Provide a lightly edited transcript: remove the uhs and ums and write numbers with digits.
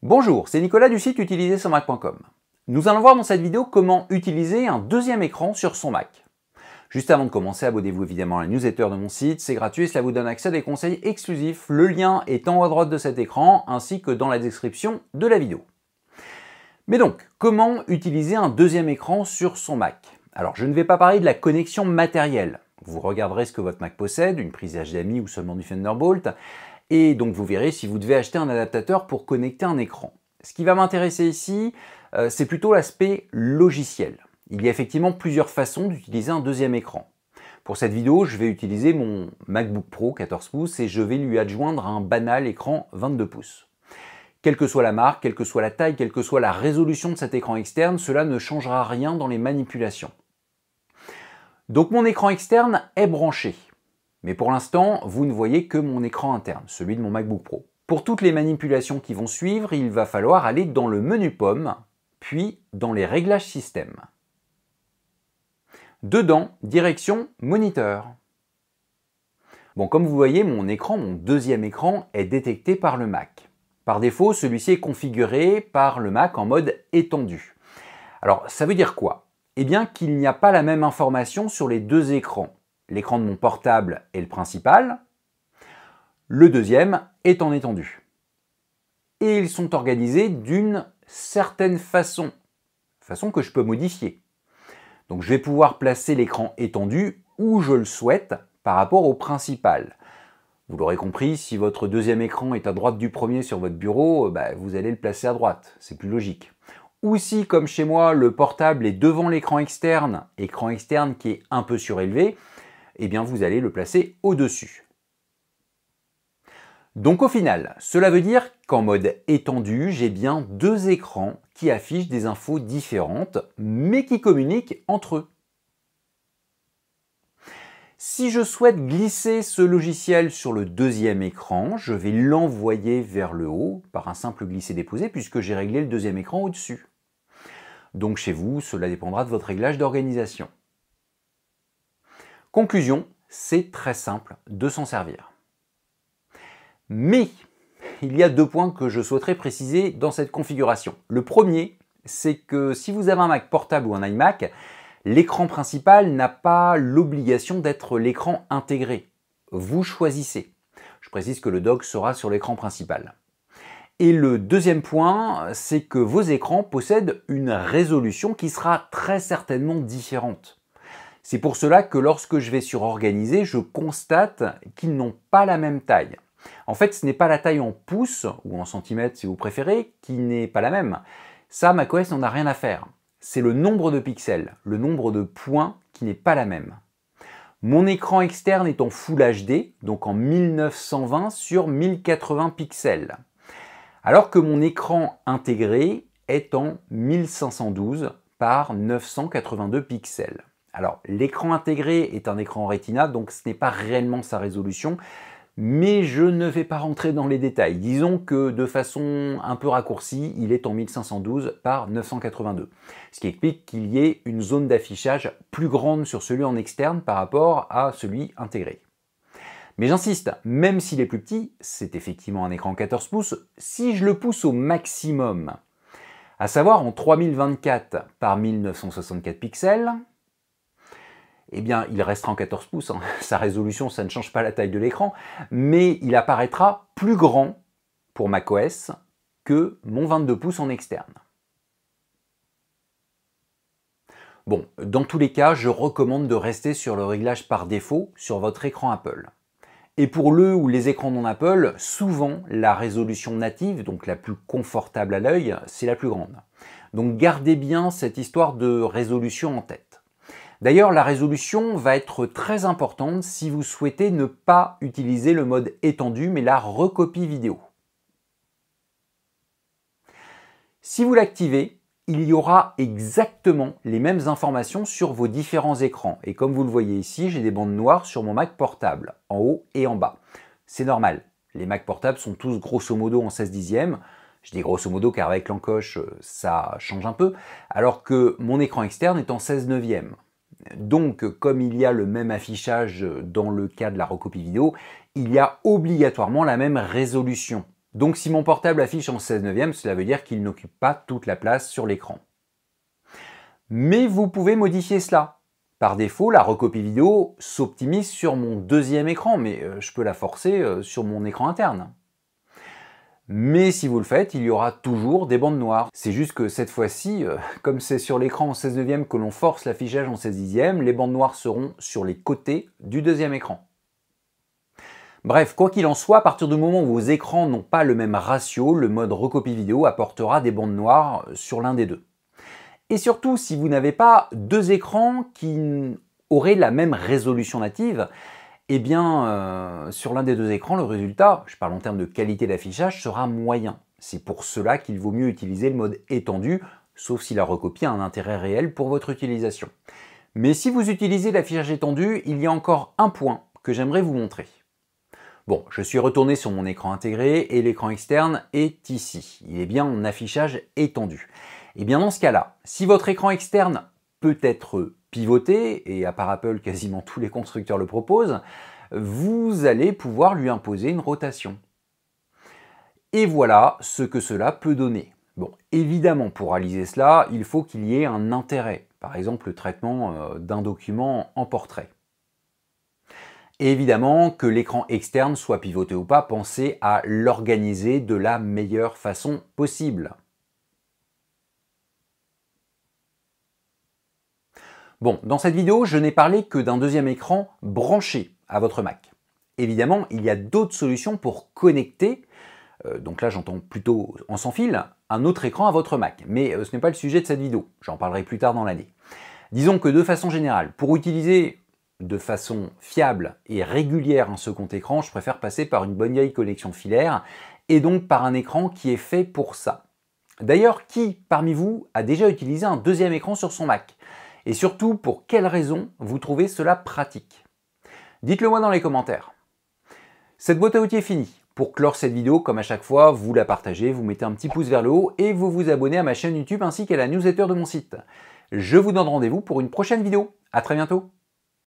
Bonjour, c'est Nicolas du site utilisersunmac.com. Nous allons voir dans cette vidéo comment utiliser un deuxième écran sur son Mac. Juste avant de commencer, abonnez-vous évidemment à la newsletter de mon site, c'est gratuit et cela vous donne accès à des conseils exclusifs. Le lien est en haut à droite de cet écran ainsi que dans la description de la vidéo. Mais donc, comment utiliser un deuxième écran sur son Mac? Alors, je ne vais pas parler de la connexion matérielle. Vous regarderez ce que votre Mac possède, une prise HDMI ou seulement du Thunderbolt, et donc vous verrez si vous devez acheter un adaptateur pour connecter un écran. Ce qui va m'intéresser ici, c'est plutôt l'aspect logiciel. Il y a effectivement plusieurs façons d'utiliser un deuxième écran. Pour cette vidéo, je vais utiliser mon MacBook Pro 14 pouces et je vais lui adjoindre un banal écran 22 pouces. Quelle que soit la marque, quelle que soit la taille, quelle que soit la résolution de cet écran externe, cela ne changera rien dans les manipulations. Donc mon écran externe est branché. Mais pour l'instant, vous ne voyez que mon écran interne, celui de mon MacBook Pro. Pour toutes les manipulations qui vont suivre, il va falloir aller dans le menu Pomme, puis dans les réglages système. Dedans, direction Moniteur. Bon, comme vous voyez, mon écran, mon deuxième écran, est détecté par le Mac. Par défaut, celui-ci est configuré par le Mac en mode étendu. Alors, ça veut dire quoi? Eh bien, qu'il n'y a pas la même information sur les deux écrans. L'écran de mon portable est le principal, le deuxième est en étendu. Et ils sont organisés d'une certaine façon que je peux modifier. Donc je vais pouvoir placer l'écran étendu où je le souhaite par rapport au principal. Vous l'aurez compris, si votre deuxième écran est à droite du premier sur votre bureau, vous allez le placer à droite, c'est plus logique. Ou si, comme chez moi, le portable est devant l'écran externe qui est un peu surélevé, eh bien vous allez le placer au-dessus. Donc au final, cela veut dire qu'en mode étendu, j'ai bien deux écrans qui affichent des infos différentes, mais qui communiquent entre eux. Si je souhaite glisser ce logiciel sur le deuxième écran, je vais l'envoyer vers le haut par un simple glisser-déposer puisque j'ai réglé le deuxième écran au-dessus. Donc chez vous, cela dépendra de votre réglage d'organisation. Conclusion, c'est très simple de s'en servir. Mais il y a deux points que je souhaiterais préciser dans cette configuration. Le premier, c'est que si vous avez un Mac portable ou un iMac, l'écran principal n'a pas l'obligation d'être l'écran intégré. Vous choisissez. Je précise que le dock sera sur l'écran principal. Et le deuxième point, c'est que vos écrans possèdent une résolution qui sera très certainement différente. C'est pour cela que lorsque je vais sur Organiser, je constate qu'ils n'ont pas la même taille. En fait, ce n'est pas la taille en pouces, ou en centimètres si vous préférez, qui n'est pas la même. Ça, macOS n'en a rien à faire. C'est le nombre de pixels, le nombre de points qui n'est pas la même. Mon écran externe est en Full HD, donc en 1920 sur 1080 pixels. Alors que mon écran intégré est en 1512 par 982 pixels. Alors, l'écran intégré est un écran Retina, donc ce n'est pas réellement sa résolution, mais je ne vais pas rentrer dans les détails. Disons que de façon un peu raccourcie, il est en 1512 par 982. Ce qui explique qu'il y ait une zone d'affichage plus grande sur celui en externe par rapport à celui intégré. Mais j'insiste, même s'il est plus petit, c'est effectivement un écran 14 pouces, si je le pousse au maximum, à savoir en 3024 par 1964 pixels, eh bien, il restera en 14 pouces. Sa résolution, ça ne change pas la taille de l'écran, mais il apparaîtra plus grand pour macOS que mon 22 pouces en externe. Bon, dans tous les cas, je recommande de rester sur le réglage par défaut sur votre écran Apple. Et pour le ou les écrans non Apple, souvent la résolution native, donc la plus confortable à l'œil, c'est la plus grande. Donc gardez bien cette histoire de résolution en tête. D'ailleurs, la résolution va être très importante si vous souhaitez ne pas utiliser le mode étendu, mais la recopie vidéo. Si vous l'activez, il y aura exactement les mêmes informations sur vos différents écrans. Et comme vous le voyez ici, j'ai des bandes noires sur mon Mac portable, en haut et en bas. C'est normal, les Mac portables sont tous grosso modo en 16/10. Je dis grosso modo car avec l'encoche, ça change un peu, alors que mon écran externe est en 16/9. Donc, comme il y a le même affichage dans le cas de la recopie vidéo, il y a obligatoirement la même résolution. Donc si mon portable affiche en 16/9, cela veut dire qu'il n'occupe pas toute la place sur l'écran. Mais vous pouvez modifier cela. Par défaut, la recopie vidéo s'optimise sur mon deuxième écran, mais je peux la forcer sur mon écran interne. Mais si vous le faites, il y aura toujours des bandes noires. C'est juste que cette fois-ci, comme c'est sur l'écran en 16/9 que l'on force l'affichage en 16/10, les bandes noires seront sur les côtés du deuxième écran. Bref, quoi qu'il en soit, à partir du moment où vos écrans n'ont pas le même ratio, le mode recopie vidéo apportera des bandes noires sur l'un des deux. Et surtout, si vous n'avez pas deux écrans qui auraient la même résolution native, eh bien, sur l'un des deux écrans, le résultat, je parle en termes de qualité d'affichage, sera moyen. C'est pour cela qu'il vaut mieux utiliser le mode étendu, sauf si la recopie a un intérêt réel pour votre utilisation. Mais si vous utilisez l'affichage étendu, il y a encore un point que j'aimerais vous montrer. Bon, je suis retourné sur mon écran intégré et l'écran externe est ici. Il est bien en affichage étendu. Et bien dans ce cas-là, si votre écran externe peut être pivoté, et à part Apple, quasiment tous les constructeurs le proposent, vous allez pouvoir lui imposer une rotation. Et voilà ce que cela peut donner. Bon, évidemment, pour réaliser cela, il faut qu'il y ait un intérêt. Par exemple, le traitement d'un document en portrait. Et évidemment, que l'écran externe soit pivoté ou pas, pensez à l'organiser de la meilleure façon possible. Bon, dans cette vidéo, je n'ai parlé que d'un deuxième écran branché à votre Mac. Évidemment, il y a d'autres solutions pour connecter, donc là j'entends plutôt en sans fil, un autre écran à votre Mac. Mais ce n'est pas le sujet de cette vidéo, j'en parlerai plus tard dans l'année. Disons que de façon générale, pour utiliser de façon fiable et régulière un second écran, je préfère passer par une bonne vieille connexion filaire et donc par un écran qui est fait pour ça. D'ailleurs, qui parmi vous a déjà utilisé un deuxième écran sur son Mac? Et surtout, pour quelles raisons vous trouvez cela pratique? Dites-le moi dans les commentaires. Cette boîte à outils est finie. Pour clore cette vidéo, comme à chaque fois, vous la partagez, vous mettez un petit pouce vers le haut et vous vous abonnez à ma chaîne YouTube ainsi qu'à la newsletter de mon site. Je vous donne rendez-vous pour une prochaine vidéo. À très bientôt.